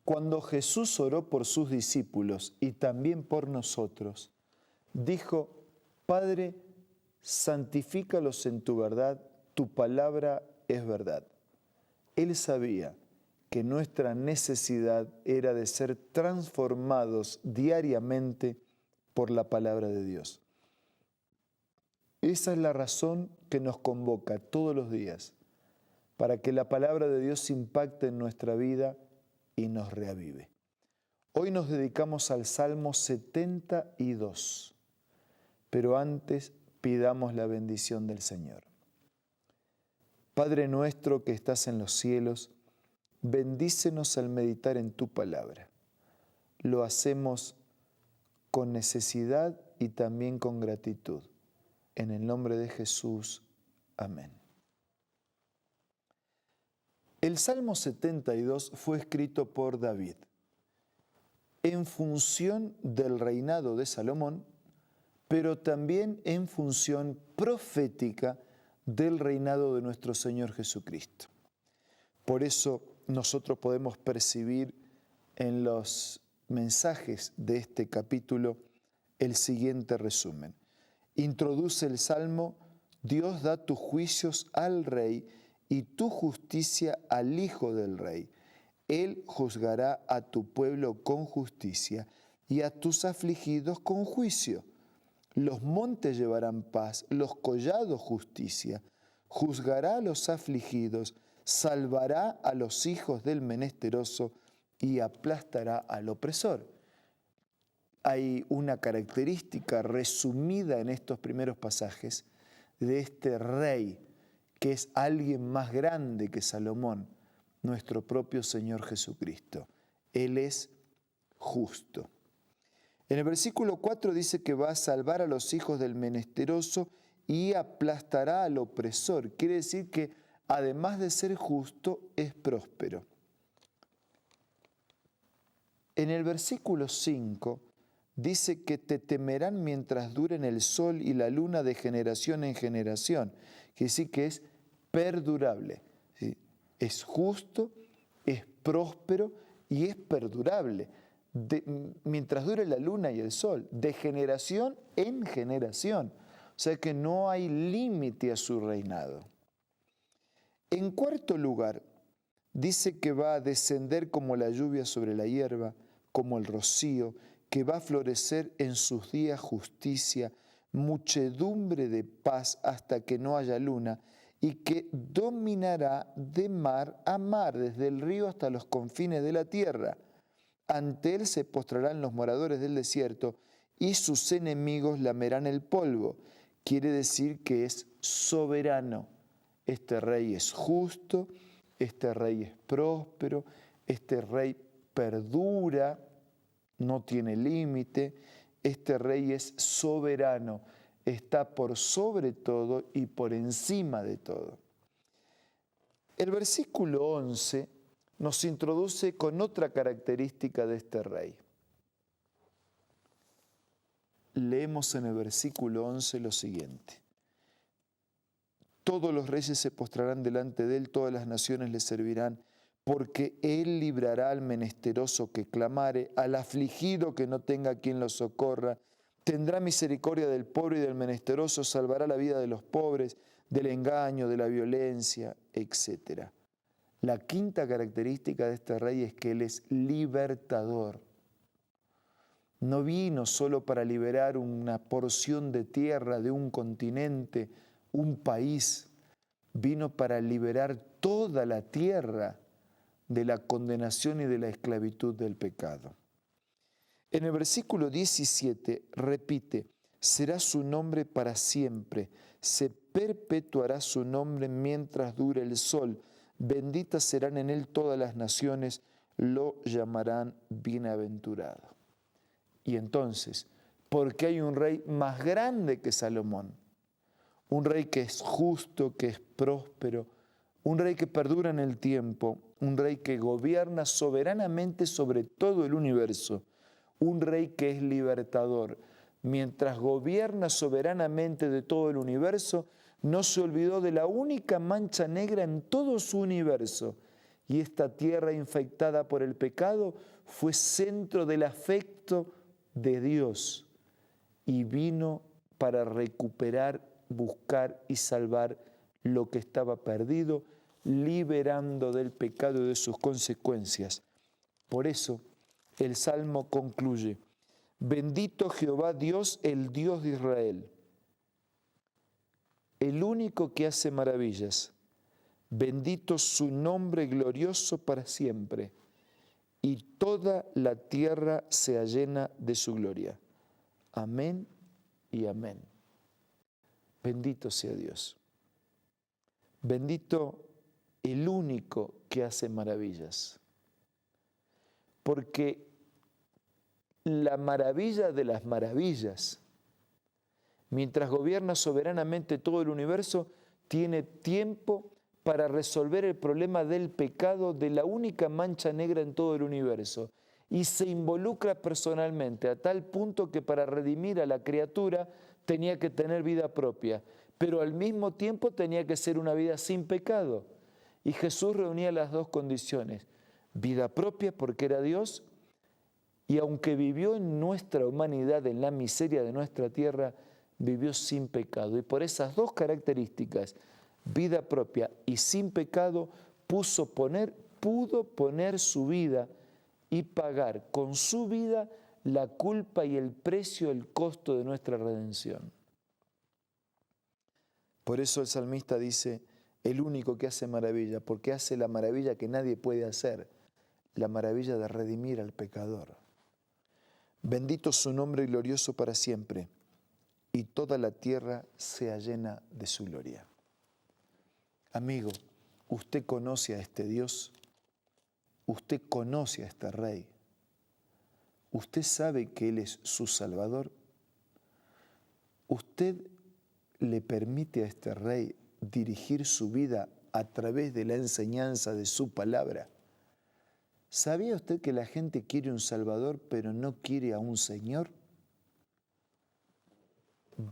Cuando Jesús oró por sus discípulos y también por nosotros, dijo: Padre, santifícalos en tu verdad, tu palabra es verdad. Él sabía que nuestra necesidad era de ser transformados diariamente por la palabra de Dios. Esa es la razón que nos convoca todos los días, para que la palabra de Dios impacte en nuestra vida y nos reavive. Hoy nos dedicamos al Salmo 72, pero antes pidamos la bendición del Señor. Padre nuestro que estás en los cielos, bendícenos al meditar en tu palabra. Lo hacemos con necesidad y también con gratitud. En el nombre de Jesús. Amén. El Salmo 72 fue escrito por David en función del reinado de Salomón, pero también en función profética del reinado de nuestro Señor Jesucristo. Por eso nosotros podemos percibir en los mensajes de este capítulo el siguiente resumen. Introduce el Salmo: Dios da tus juicios al Rey y tu justicia al Hijo del Rey. Él juzgará a tu pueblo con justicia y a tus afligidos con juicio. Los montes llevarán paz, los collados justicia. Juzgará a los afligidos, salvará a los hijos del menesteroso y aplastará al opresor. Hay una característica resumida en estos primeros pasajes de este rey, que es alguien más grande que Salomón, nuestro propio Señor Jesucristo. Él es justo. En el versículo 4 dice que va a salvar a los hijos del menesteroso y aplastará al opresor. Quiere decir que además de ser justo, es próspero. En el versículo 5 dice que te temerán mientras duren el sol y la luna de generación en generación. Quiere decir que es perdurable. ¿Sí? Es justo, es próspero y es perdurable. Mientras dure la luna y el sol, de generación en generación. O sea que no hay límite a su reinado. En cuarto lugar, dice que va a descender como la lluvia sobre la hierba, como el rocío, que va a florecer en sus días justicia, muchedumbre de paz hasta que no haya luna, y que dominará de mar a mar, desde el río hasta los confines de la tierra. Ante él se postrarán los moradores del desierto, y sus enemigos lamerán el polvo. Quiere decir que es soberano. Este rey es justo, este rey es próspero, este rey perdura, no tiene límite, este rey es soberano, está por sobre todo y por encima de todo. El versículo 11 nos introduce con otra característica de este rey. Leemos en el versículo 11 lo siguiente: todos los reyes se postrarán delante de él, todas las naciones le servirán, porque él librará al menesteroso que clamare, al afligido que no tenga quien lo socorra. Tendrá misericordia del pobre y del menesteroso, salvará la vida de los pobres, del engaño, de la violencia, etc. La quinta característica de este rey es que él es libertador. No vino solo para liberar una porción de tierra de un continente, un país. Vino para liberar toda la tierra de la condenación y de la esclavitud del pecado. En el versículo 17 repite: será su nombre para siempre, se perpetuará su nombre mientras dure el sol, benditas serán en él todas las naciones, lo llamarán bienaventurado. Y entonces, ¿por qué hay un rey más grande que Salomón? Un rey que es justo, que es próspero, un rey que perdura en el tiempo, un rey que gobierna soberanamente sobre todo el universo, un rey que es libertador. Mientras gobierna soberanamente de todo el universo, no se olvidó de la única mancha negra en todo su universo, y esta tierra infectada por el pecado fue centro del afecto de Dios y vino para recuperar, buscar y salvar lo que estaba perdido, liberando del pecado y de sus consecuencias. Por eso el Salmo concluye: bendito Jehová Dios, el Dios de Israel, el único que hace maravillas. Bendito su nombre glorioso para siempre, y toda la tierra sea llena de su gloria. Amén y amén. Bendito sea Dios. Bendito el único que hace maravillas. Porque la maravilla de las maravillas, mientras gobierna soberanamente todo el universo, tiene tiempo para resolver el problema del pecado, de la única mancha negra en todo el universo, y se involucra personalmente a tal punto que para redimir a la criatura tenía que tener vida propia, pero al mismo tiempo tenía que ser una vida sin pecado. Y Jesús reunía las dos condiciones: vida propia porque era Dios, y aunque vivió en nuestra humanidad, en la miseria de nuestra tierra, vivió sin pecado. Y por esas dos características, vida propia y sin pecado, pudo poner su vida y pagar con su vida la culpa y el precio, el costo de nuestra redención. Por eso el salmista dice: el único que hace maravilla, porque hace la maravilla que nadie puede hacer, la maravilla de redimir al pecador. Bendito su nombre glorioso para siempre, y toda la tierra sea llena de su gloria. Amigo, usted conoce a este Dios, usted conoce a este Rey, usted sabe que Él es su Salvador, usted le permite a este Rey dirigir su vida a través de la enseñanza de su palabra. ¿Sabía usted que la gente quiere un Salvador pero no quiere a un Señor?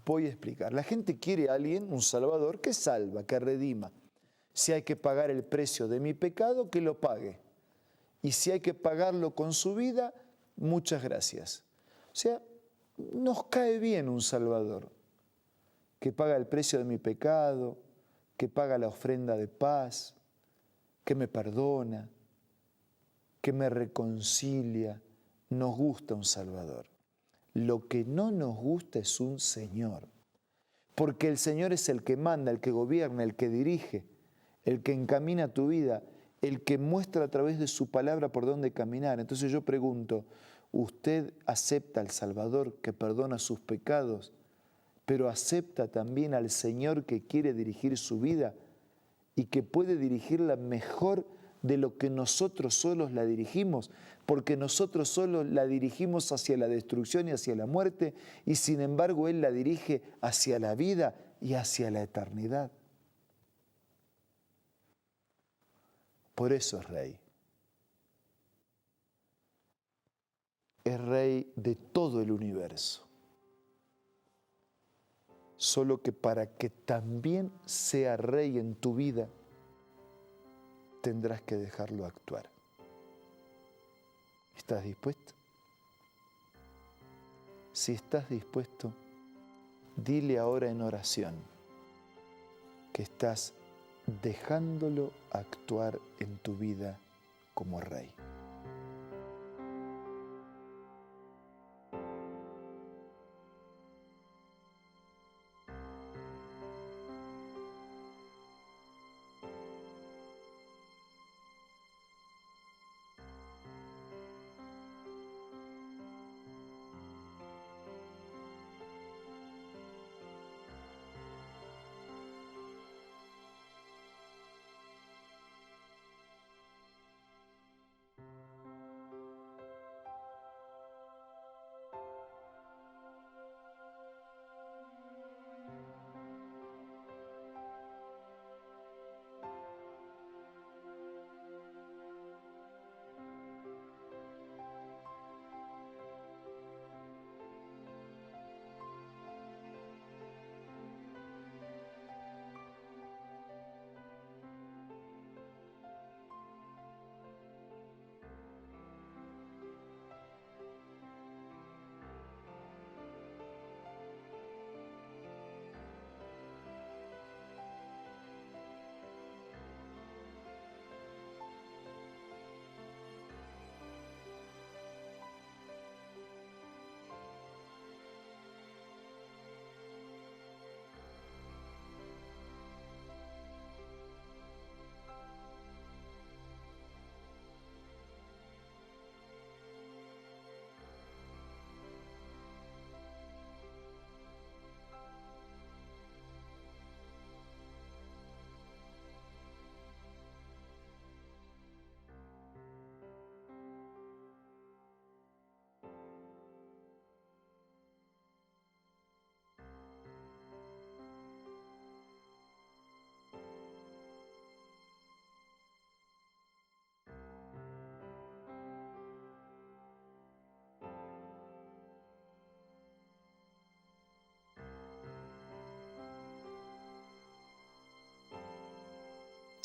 Voy a explicar. La gente quiere a alguien, un Salvador, que salva, que redima. Si hay que pagar el precio de mi pecado, que lo pague. Y si hay que pagarlo con su vida, muchas gracias. O sea, nos cae bien un Salvador que paga el precio de mi pecado, que paga la ofrenda de paz, que me perdona, que me reconcilia. Nos gusta un Salvador. Lo que no nos gusta es un Señor, porque el Señor es el que manda, el que gobierna, el que dirige, el que encamina tu vida, el que muestra a través de su palabra por dónde caminar. Entonces yo pregunto, ¿usted acepta al Salvador que perdona sus pecados, pero acepta también al Señor que quiere dirigir su vida y que puede dirigirla mejor de lo que nosotros solos la dirigimos? Porque nosotros solos la dirigimos hacia la destrucción y hacia la muerte, y sin embargo Él la dirige hacia la vida y hacia la eternidad. Por eso es Rey. Es Rey de todo el universo. Solo que para que también sea Rey en tu vida, tendrás que dejarlo actuar. ¿Estás dispuesto? Si estás dispuesto, dile ahora en oración que estás dejándolo actuar en tu vida como Rey.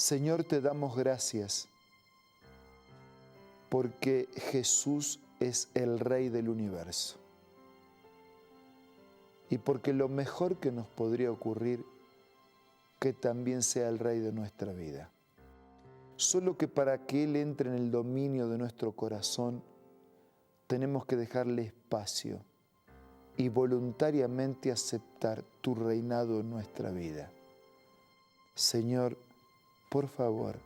Señor, te damos gracias porque Jesús es el Rey del universo y porque lo mejor que nos podría ocurrir que también sea el Rey de nuestra vida. Solo que para que Él entre en el dominio de nuestro corazón, tenemos que dejarle espacio y voluntariamente aceptar tu reinado en nuestra vida. Señor, por favor,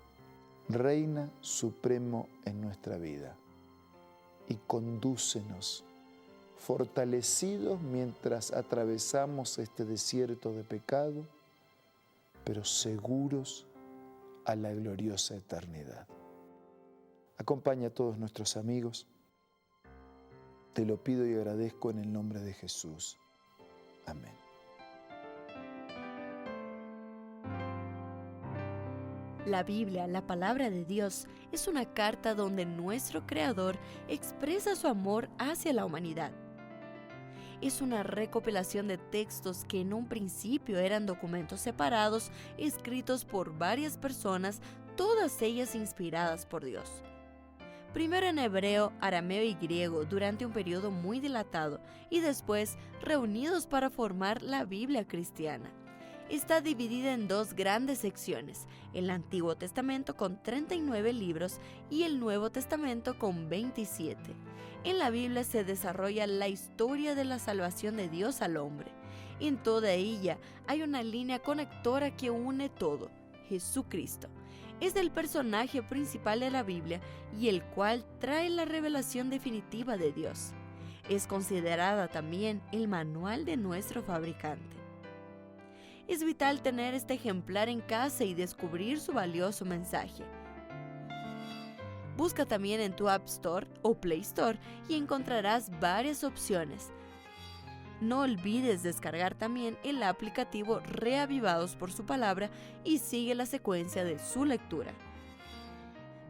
reina supremo en nuestra vida y condúcenos, fortalecidos mientras atravesamos este desierto de pecado, pero seguros a la gloriosa eternidad. Acompaña a todos nuestros amigos. Te lo pido y agradezco en el nombre de Jesús. Amén. La Biblia, la palabra de Dios, es una carta donde nuestro Creador expresa su amor hacia la humanidad. Es una recopilación de textos que en un principio eran documentos separados, escritos por varias personas, todas ellas inspiradas por Dios. Primero en hebreo, arameo y griego durante un periodo muy dilatado y después reunidos para formar la Biblia cristiana. Está dividida en dos grandes secciones, el Antiguo Testamento con 39 libros y el Nuevo Testamento con 27. En la Biblia se desarrolla la historia de la salvación de Dios al hombre. En toda ella hay una línea conectora que une todo, Jesucristo. Es el personaje principal de la Biblia y el cual trae la revelación definitiva de Dios. Es considerada también el manual de nuestro fabricante. Es vital tener este ejemplar en casa y descubrir su valioso mensaje. Busca también en tu App Store o Play Store y encontrarás varias opciones. No olvides descargar también el aplicativo Reavivados por su palabra y sigue la secuencia de su lectura.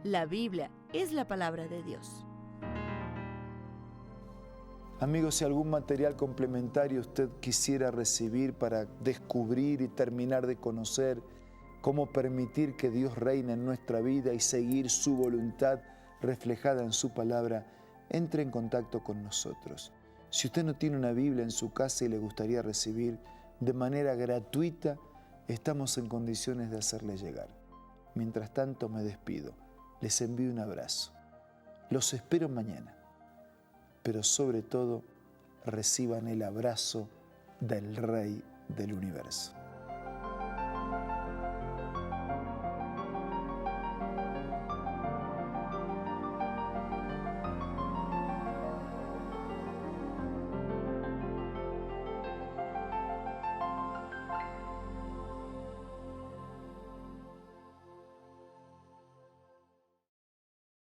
La Biblia es la palabra de Dios. Amigos, si algún material complementario usted quisiera recibir para descubrir y terminar de conocer cómo permitir que Dios reine en nuestra vida y seguir su voluntad reflejada en su palabra, entre en contacto con nosotros. Si usted no tiene una Biblia en su casa y le gustaría recibir de manera gratuita, estamos en condiciones de hacerle llegar. Mientras tanto, me despido. Les envío un abrazo. Los espero mañana. Pero sobre todo, reciban el abrazo del Rey del universo.